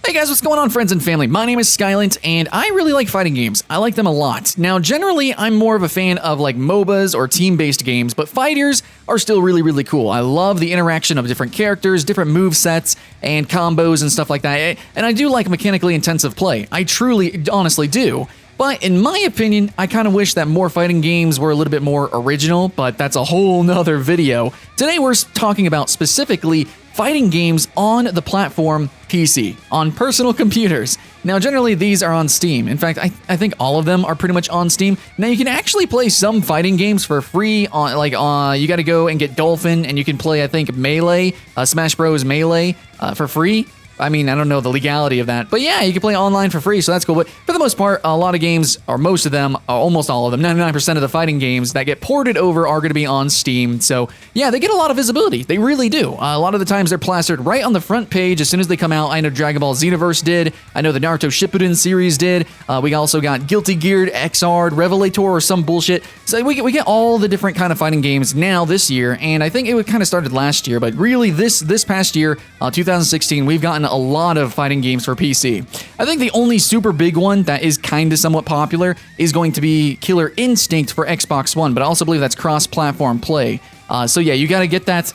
Hey guys, what's going on, friends and family? My name is Skylent, and I really like fighting games. I like them a lot. Now, generally, I'm more of a fan of like MOBAs or team-based games, but fighters are still really cool. I love the interaction of different characters, different move sets, and combos and stuff like that. And I do like mechanically intensive play. I truly, honestly do. But in my opinion, I kind of wish that more fighting games were a little bit more original, but that's a whole nother video. Today we're talking about specifically fighting games on the platform PC, on personal computers. Now, generally, these are on Steam. In fact, I think all of them are pretty much on Steam. Now, you can actually play some fighting games for free. You got to go and get Dolphin, and you can play, I think, Melee, Smash Bros. Melee for free. I mean, I don't know the legality of that, but yeah, you can play online for free, so that's cool. But for the most part, a lot of games, or most of them, almost all of them, 99% of the fighting games that get ported over are going to be on Steam. So yeah, they get a lot of visibility. They really do. A lot of the times they're plastered right on the front page as soon as they come out. I know Dragon Ball Xenoverse did. I know the Naruto Shippuden series did. We also got Guilty Geared, XR'd, Revelator, or some bullshit. So we get all the different kind of fighting games now this year, and I think it kind of started last year, but really this past year, 2016, we've gotten a lot of fighting games for PC. I think the only super big one that is kind of somewhat popular is going to be Killer Instinct for Xbox One, but I also believe that's cross-platform play. So yeah, you got to get that.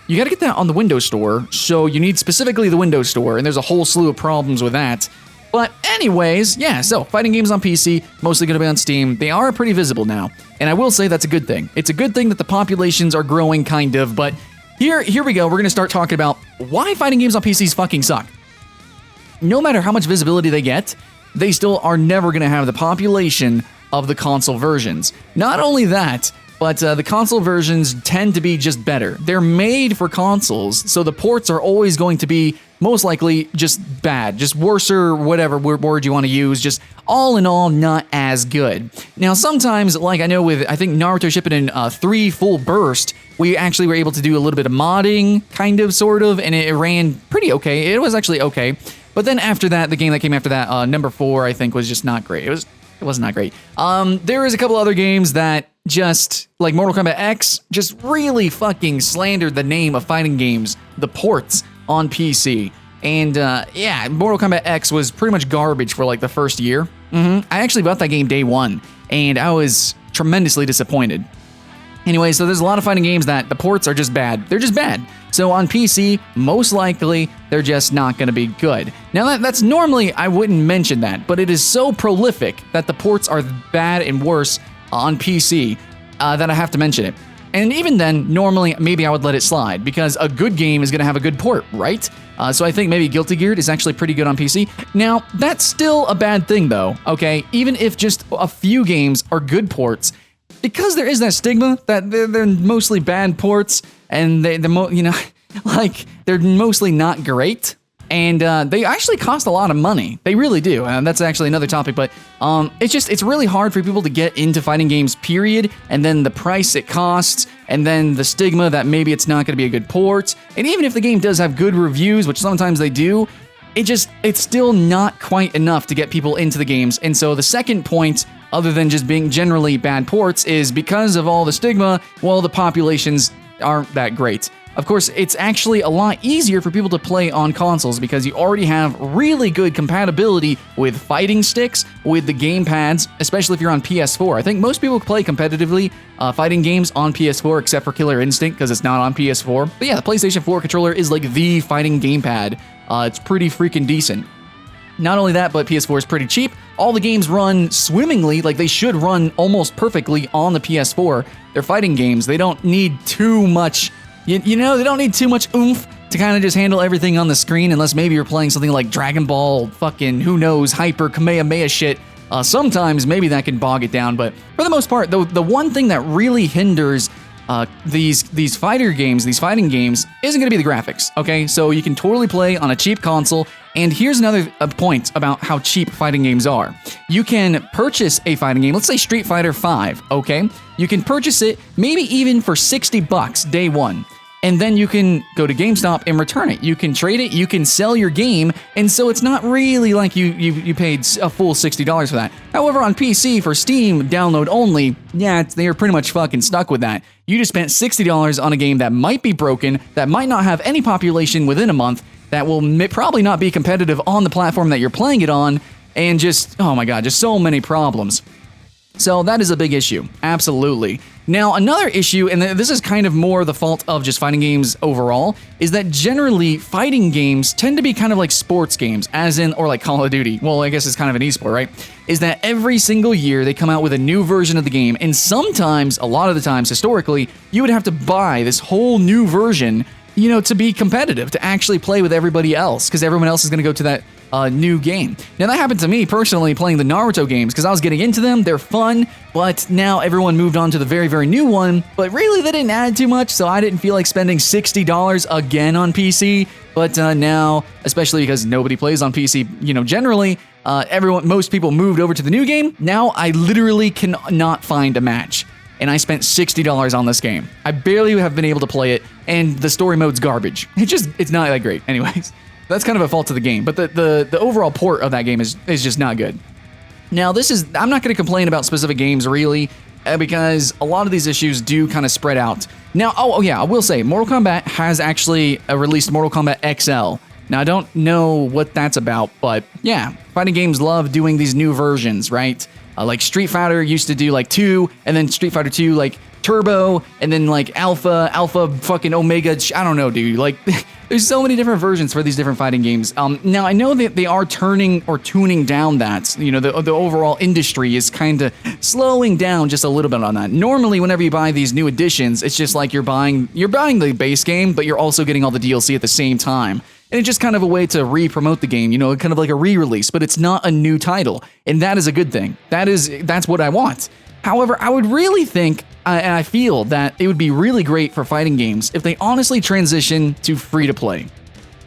You got to get that on the Windows Store. So you need specifically the Windows Store, and there's a whole slew of problems with that. But anyways, yeah, so fighting games on PC, mostly going to be on Steam. They are pretty visible now, and I will say that's a good thing. It's a good thing that the populations are growing, kind of, but here we go. We're going to start talking about why fighting games on PCs fucking suck. No matter how much visibility they get, they still are never going to have the population of the console versions. Not only that, but the console versions tend to be just better. They're made for consoles, so the ports are always going to be most likely just bad, just worse, or whatever word you want to use, just all in all not as good. Now sometimes, like I know with, I think Naruto Shippuden 3 Full Burst, we actually were able to do a little bit of modding, kind of, sort of, and it ran pretty okay. It was actually okay. But then after that, the game that came after that, number 4, I think, was just not great. It was not great. There is a couple other games that just, like Mortal Kombat X, just really fucking slandered the name of fighting games, the ports on PC. And yeah, Mortal Kombat X was pretty much garbage for like the first year. I actually bought that game day one, and I was tremendously disappointed. Anyway, so there's a lot of fighting games that the ports are just bad. They're just bad. So on PC, most likely, they're just not going to be good. Now, that's normally, I wouldn't mention that, but it is so prolific that the ports are bad and worse on PC that I have to mention it. And even then, normally, maybe I would let it slide, because a good game is going to have a good port, right? So I think maybe Guilty Geared is actually pretty good on PC. Now, that's still a bad thing, though, okay? Even if just a few games are good ports, because there is that stigma that they're mostly bad ports, and they're mostly not great, and they actually cost a lot of money. They really do, and that's actually another topic, but it's really hard for people to get into fighting games, period, and then the price it costs, and then the stigma that maybe it's not going to be a good port, and even if the game does have good reviews, which sometimes they do, it's still not quite enough to get people into the games. And so the second point, other than just being generally bad ports, is because of all the stigma, well, the populations aren't that great. Of course, it's actually a lot easier for people to play on consoles because you already have really good compatibility with fighting sticks, with the game pads, especially if you're on PS4. I think most people play competitively fighting games on PS4, except for Killer Instinct, because it's not on PS4. But yeah, the PlayStation 4 controller is like the fighting gamepad. It's pretty freaking decent. Not only that, but PS4 is pretty cheap. All the games run swimmingly, like they should run almost perfectly on the PS4. They're fighting games. They don't need too much, they don't need too much oomph to kind of just handle everything on the screen, unless maybe you're playing something like Dragon Ball, fucking, who knows, Hyper Kamehameha shit. Sometimes maybe that can bog it down, but for the most part, the one thing that really hinders these fighting games isn't going to be the graphics, okay? So you can totally play on a cheap console, and here's another point about how cheap fighting games are. You can purchase a fighting game, let's say Street Fighter V, okay? You can purchase it maybe even for $60 day one. And then you can go to GameStop and return it. You can trade it, you can sell your game, and so it's not really like you paid a full $60 for that. However, on PC, for Steam, download only, yeah, they're pretty much fucking stuck with that. You just spent $60 on a game that might be broken, that might not have any population within a month, that will probably not be competitive on the platform that you're playing it on, and just, oh my god, just so many problems. So that is a big issue, absolutely. Now, another issue, and this is kind of more the fault of just fighting games overall, is that generally fighting games tend to be kind of like sports games, as in, or like Call of Duty. Well, I guess it's kind of an esport, right? Is that every single year they come out with a new version of the game, and sometimes, a lot of the times, historically, you would have to buy this whole new version, you know, to be competitive, to actually play with everybody else, because everyone else is going to go to that new game. Now, that happened to me personally playing the Naruto games, because I was getting into them, they're fun, but now everyone moved on to the very, very new one, but really they didn't add too much, so I didn't feel like spending $60 again on PC, but now, especially because nobody plays on PC, you know, generally, most people moved over to the new game. Now, I literally cannot find a match. And I spent $60 on this game. I barely have been able to play it, and the story mode's garbage. It's not that great. Anyways, that's kind of a fault of the game, but the overall port of that game is just not good. Now, I'm not going to complain about specific games, really, because a lot of these issues do kind of spread out. Now, oh yeah, I will say, Mortal Kombat has actually released Mortal Kombat XL. Now, I don't know what that's about, but yeah, fighting games love doing these new versions, right? Like Street Fighter used to do like 2, and then Street Fighter 2 like Turbo, and then like Alpha fucking Omega, I don't know, dude. Like, there's so many different versions for these different fighting games. Now, I know that they are turning or tuning down that, you know, the overall industry is kind of slowing down just a little bit on that. Normally, whenever you buy these new editions, it's just like you're buying the base game, but you're also getting all the DLC at the same time. And it's just kind of a way to re-promote the game, you know, kind of like a re-release, but it's not a new title. And that is a good thing. That's what I want. However, I would really think, and I feel that it would be really great for fighting games if they honestly transition to free-to-play.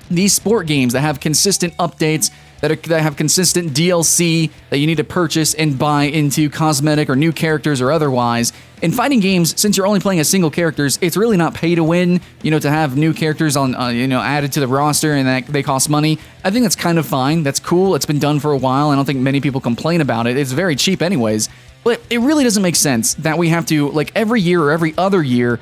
These sport games that have consistent updates, that have consistent DLC that you need to purchase and buy into cosmetic or new characters or otherwise. In fighting games, since you're only playing as single characters, it's really not pay to win, you know, to have new characters on, you know, added to the roster and that they cost money. I think that's kind of fine. That's cool. It's been done for a while. I don't think many people complain about it. It's very cheap anyways. But it really doesn't make sense that we have to, like, every year or every other year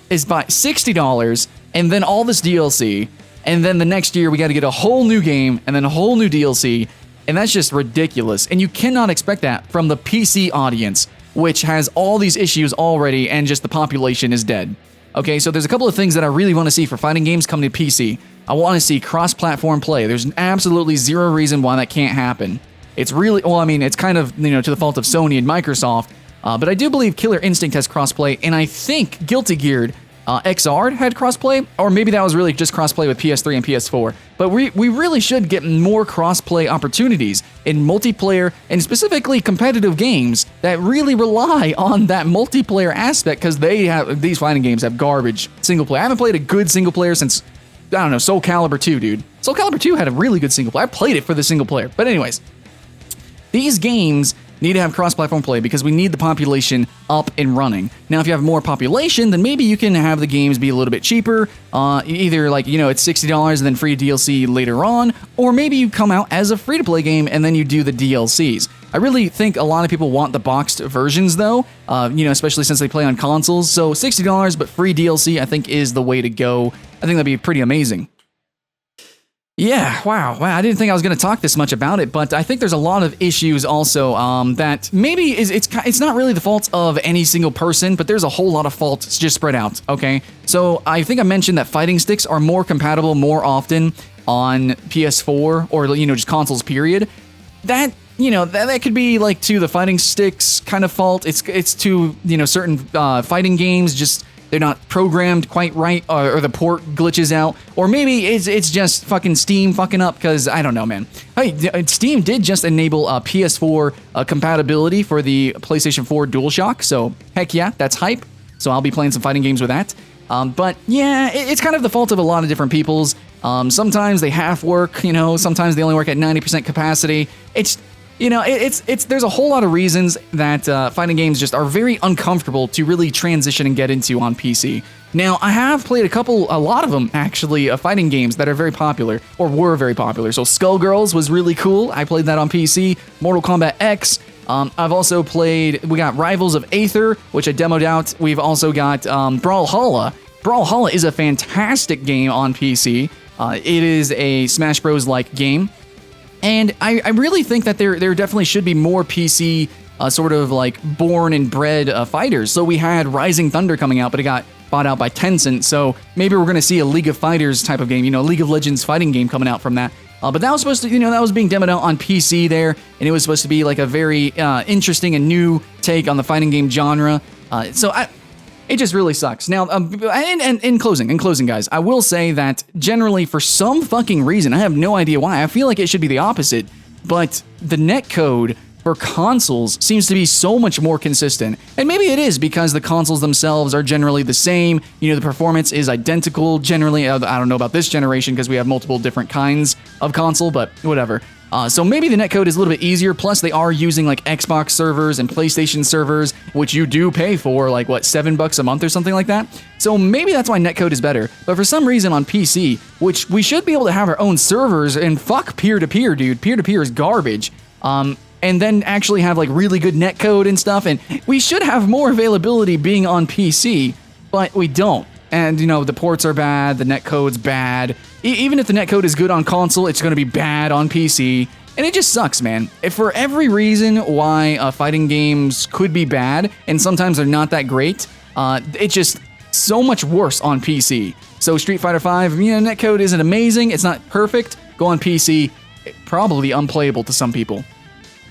is buy $60 and then all this DLC. And then the next year, we got to get a whole new game and then a whole new DLC. And that's just ridiculous. And you cannot expect that from the PC audience, which has all these issues already and just the population is dead. Okay, so there's a couple of things that I really want to see for fighting games coming to PC. I want to see cross-platform play. There's absolutely zero reason why that can't happen. It's really, well, I mean, it's kind of, you know, to the fault of Sony and Microsoft. But I do believe Killer Instinct has crossplay. And I think Guilty Gear XR had crossplay, or maybe that was really just crossplay with PS3 and PS4. But we really should get more crossplay opportunities in multiplayer and specifically competitive games that really rely on that multiplayer aspect, because these fighting games have garbage single player. I haven't played a good single player since, I don't know, Soul Calibur 2, dude. Soul Calibur 2 had a really good single player. I played it for the single player. But anyways, these games need to have cross-platform play because we need the population up and running. Now, if you have more population, then maybe you can have the games be a little bit cheaper, either like, you know, it's $60 and then free DLC later on, or maybe you come out as a free-to-play game and then you do the DLCs. I really think a lot of people want the boxed versions though, you know, especially since they play on consoles, so $60 but free DLC I think is the way to go. I think that'd be pretty amazing. Yeah, wow, I didn't think I was going to talk this much about it, but I think there's a lot of issues also that maybe it's not really the fault of any single person, but there's a whole lot of faults just spread out, okay? So I think I mentioned that fighting sticks are more compatible more often on PS4 or, you know, just consoles, period. That, you know, that could be like to the fighting sticks kind of fault. It's to, you know, certain fighting games, just they're not programmed quite right, or the port glitches out, or maybe it's just fucking Steam fucking up, because I don't know, man. Hey, Steam did just enable PS4 compatibility for the PlayStation 4 DualShock, so heck yeah, that's hype. So I'll be playing some fighting games with that. But yeah, it's kind of the fault of a lot of different people's. Sometimes they half work, you know, sometimes they only work at 90% capacity. It's, you know, there's a whole lot of reasons that fighting games just are very uncomfortable to really transition and get into on PC. Now, I have played a lot of them, actually, fighting games that are very popular, or were very popular. So Skullgirls was really cool. I played that on PC. Mortal Kombat X. I've also played, we got Rivals of Aether, which I demoed out. We've also got Brawlhalla. Brawlhalla is a fantastic game on PC. It is a Smash Bros.-like game. And I really think that there definitely should be more PC sort of like born and bred fighters. So we had Rising Thunder coming out, but it got bought out by Tencent. So maybe we're going to see a League of Fighters type of game, League of Legends fighting game coming out from that. But that was supposed to, that was being demoed out on PC there, and it was supposed to be like a very interesting and new take on the fighting game genre. It just really sucks. Now, and in closing, guys, I will say that generally, for some fucking reason, I have no idea why, I feel like it should be the opposite, but the netcode for consoles seems to be so much more consistent. And maybe it is because the consoles themselves are generally the same. The performance is identical generally. I don't know about this generation because we have multiple different kinds of console, but whatever. So maybe the netcode is a little bit easier, plus they are using like Xbox servers and PlayStation servers, which you do pay for like, what, $7 a month or something like that? So maybe that's why netcode is better. But for some reason on PC, which we should be able to have our own servers, and fuck peer-to-peer, dude. Peer-to-peer is garbage. And then actually have like really good netcode and stuff, and we should have more availability being on PC, but we don't. And the ports are bad, the netcode's bad. Even if the netcode is good on console, it's going to be bad on PC, and it just sucks, man. For every reason why fighting games could be bad, and sometimes they're not that great, it's just so much worse on PC. So Street Fighter V, netcode isn't amazing, it's not perfect. Go on PC, probably unplayable to some people.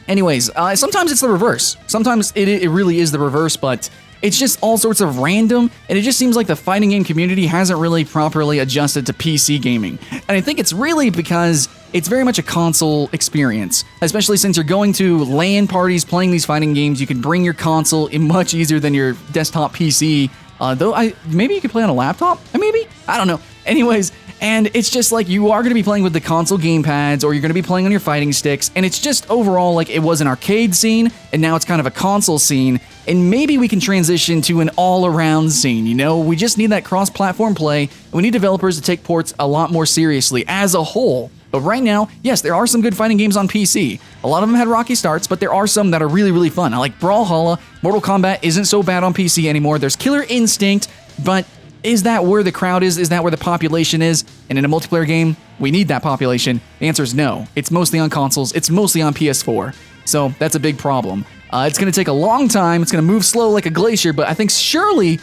Anyways, sometimes it's the reverse. Sometimes it really is the reverse, but it's just all sorts of random, and it just seems like the fighting game community hasn't really properly adjusted to PC gaming. And I think it's really because it's very much a console experience, especially since you're going to LAN parties playing these fighting games. You can bring your console much easier than your desktop PC, though maybe you could play on a laptop? Maybe? I don't know. Anyways, and it's just like you are going to be playing with the console gamepads, or you're going to be playing on your fighting sticks, and it's just overall like it was an arcade scene, and now it's kind of a console scene, and maybe we can transition to an all-around scene, We just need that cross-platform play, and we need developers to take ports a lot more seriously as a whole. But right now, yes, there are some good fighting games on PC. A lot of them had rocky starts, but there are some that are really, really fun. I like Brawlhalla. Mortal Kombat isn't so bad on PC anymore. There's Killer Instinct, but is that where the crowd is? Is that where the population is? And in a multiplayer game, we need that population. The answer is no. It's mostly on consoles. It's mostly on PS4. So that's a big problem. It's going to take a long time. It's going to move slow like a glacier, but I think slowly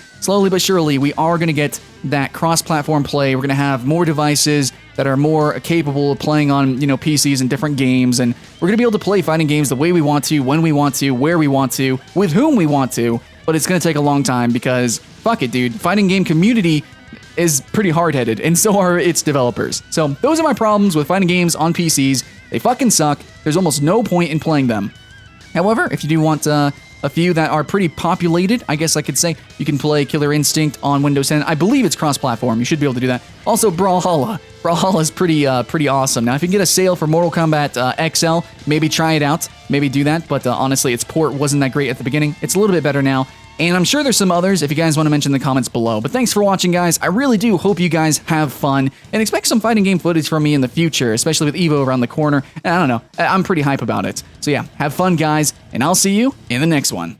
but surely, we are going to get that cross-platform play. We're going to have more devices that are more capable of playing on, PCs and different games, and we're going to be able to play fighting games the way we want to, when we want to, where we want to, with whom we want to, but it's going to take a long time because, fuck it, dude, fighting game community is pretty hard-headed, and so are its developers. So those are my problems with fighting games on PCs. They fucking suck. There's almost no point in playing them. However, if you do want a few that are pretty populated, I guess I could say, you can play Killer Instinct on Windows 10. I believe it's cross-platform. You should be able to do that. Also, Brawlhalla. Brawlhalla is pretty awesome. Now, if you can get a sale for Mortal Kombat XL, maybe try it out. Maybe do that. But honestly, its port wasn't that great at the beginning. It's a little bit better now. And I'm sure there's some others if you guys want to mention in the comments below. But thanks for watching, guys. I really do hope you guys have fun, and expect some fighting game footage from me in the future, especially with EVO around the corner. And I don't know, I'm pretty hype about it. So yeah, have fun, guys, and I'll see you in the next one.